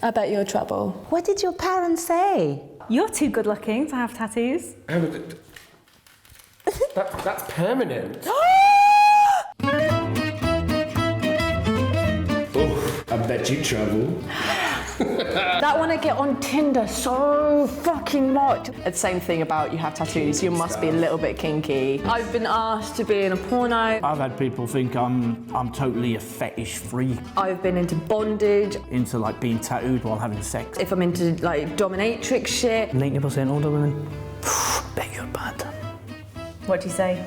I bet you're trouble. What did your parents say? You're too good looking to have tattoos. That's permanent. Oh, I bet you trouble. That one I get on Tinder so fucking much. It's the same thing about you have tattoos, you must be a little bit kinky. I've been asked to be in a porno. I've had people think I'm totally a fetish freak. I've been into bondage. Into like being tattooed while having sex. If I'm into like dominatrix shit. 90% older women, bet you're bad. What do you say?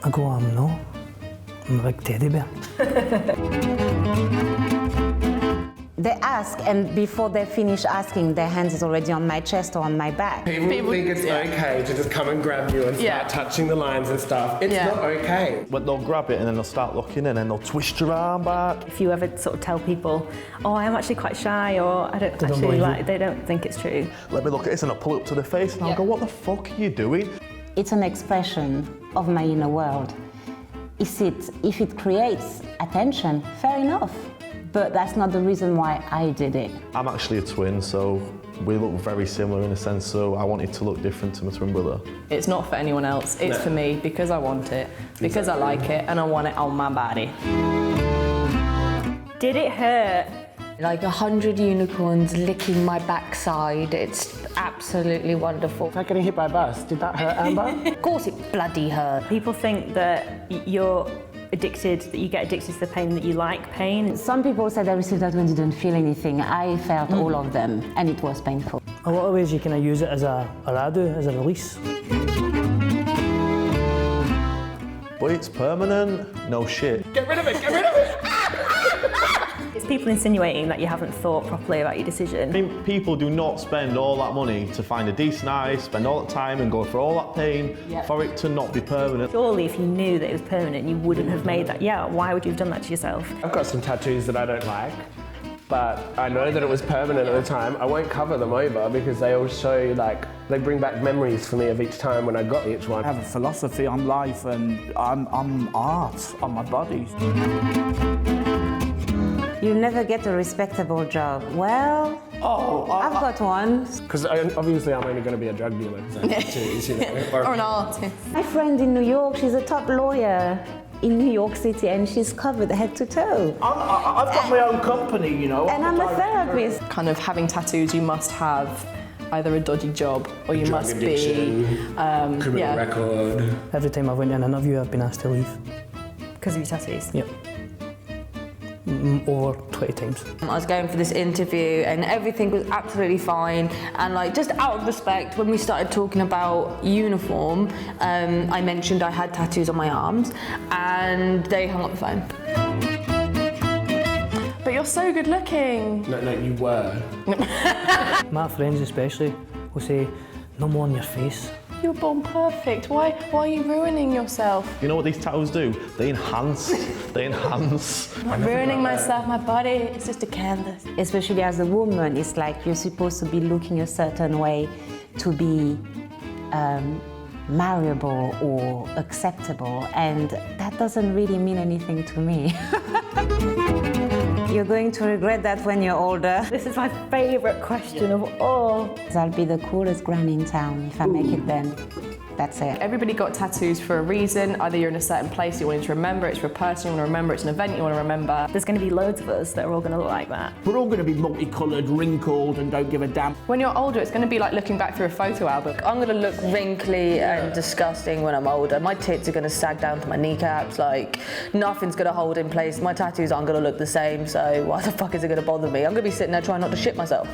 I go, no, I'm a big teddy bear. They ask, and before they finish asking, their hands is already on my chest or on my back. People think it's okay to just come and grab you and start touching the lines and stuff. It's not okay. But they'll grab it and then they'll start looking and then they'll twist your arm back. If you ever sort of tell people, oh, I'm actually quite shy, or I don't actually like, they don't think it's true. Let me look at this and I'll pull it up to the face and I'll go, what the fuck are you doing? It's an expression of my inner world. If it creates attention, fair enough. But that's not the reason why I did it. I'm actually a twin, so we look very similar in a sense, so I wanted to look different to my twin brother. It's not for anyone else, it's for me, because I want it, because I like it, and I want it on my body. Did it hurt? Like 100 unicorns licking my backside. It's absolutely wonderful. It's like getting hit by a bus. Did that hurt, Amber? Of course it bloody hurt. People think that you're addicted, that you get addicted to the pain, that you like pain. Some people said I received that when they didn't feel anything. I felt all of them, and it was painful. A lot of ways you can use it as a radu, as a release. But it's permanent, no shit. Get rid of it, get rid of it! It's people insinuating that you haven't thought properly about your decision. I mean, people do not spend all that money to find a decent eye, spend all that time and go through all that pain for it to not be permanent. Surely if you knew that it was permanent, you wouldn't have made that. Yeah, why would you have done that to yourself? I've got some tattoos that I don't like, but I know that it was permanent at the time. I won't cover them over because they all show, like, they bring back memories for me of each time when I got each one. I have a philosophy on life and I'm art on my body. You'll never get a respectable job. Well, I've got one. Because obviously I'm only going to be a drug dealer because I have tattoos, you know. Or an artist. My friend in New York, she's a top lawyer in New York City, and she's covered head to toe. I've got my own company, you know. And I'm a therapist. Kind of having tattoos, you must have either a dodgy job or you must addiction, be... criminal record. Every time I went in an interview, I've been asked to leave. Because of your tattoos? Yep. Over 20 times. I was going for this interview and everything was absolutely fine, and like just out of respect, when we started talking about uniform, I mentioned I had tattoos on my arms and they hung up the phone. But you're so good looking. No, you were. My friends especially will say, no more on your face. You were born perfect. Why are you ruining yourself? You know what these tattoos do? They enhance. They enhance. I'm not ruining myself, my body, it's just a canvas. Especially as a woman, it's like you're supposed to be looking a certain way to be marriable or acceptable, and that doesn't really mean anything to me. You're going to regret that when you're older. This is my favourite question of all. I'll be the coolest gran in town if I make it then. That's it. Everybody got tattoos for a reason. Either you're in a certain place you want to remember, it's for a person you want to remember, it's an event you want to remember. There's going to be loads of us that are all going to look like that. We're all going to be multicoloured, wrinkled and don't give a damn. When you're older, it's going to be like looking back through a photo album. I'm gonna look wrinkly and disgusting when I'm older. My tits are gonna sag down to my kneecaps, like nothing's gonna hold in place. My tattoos aren't gonna look the same, so why the fuck is it gonna bother me? I'm gonna be sitting there trying not to shit myself.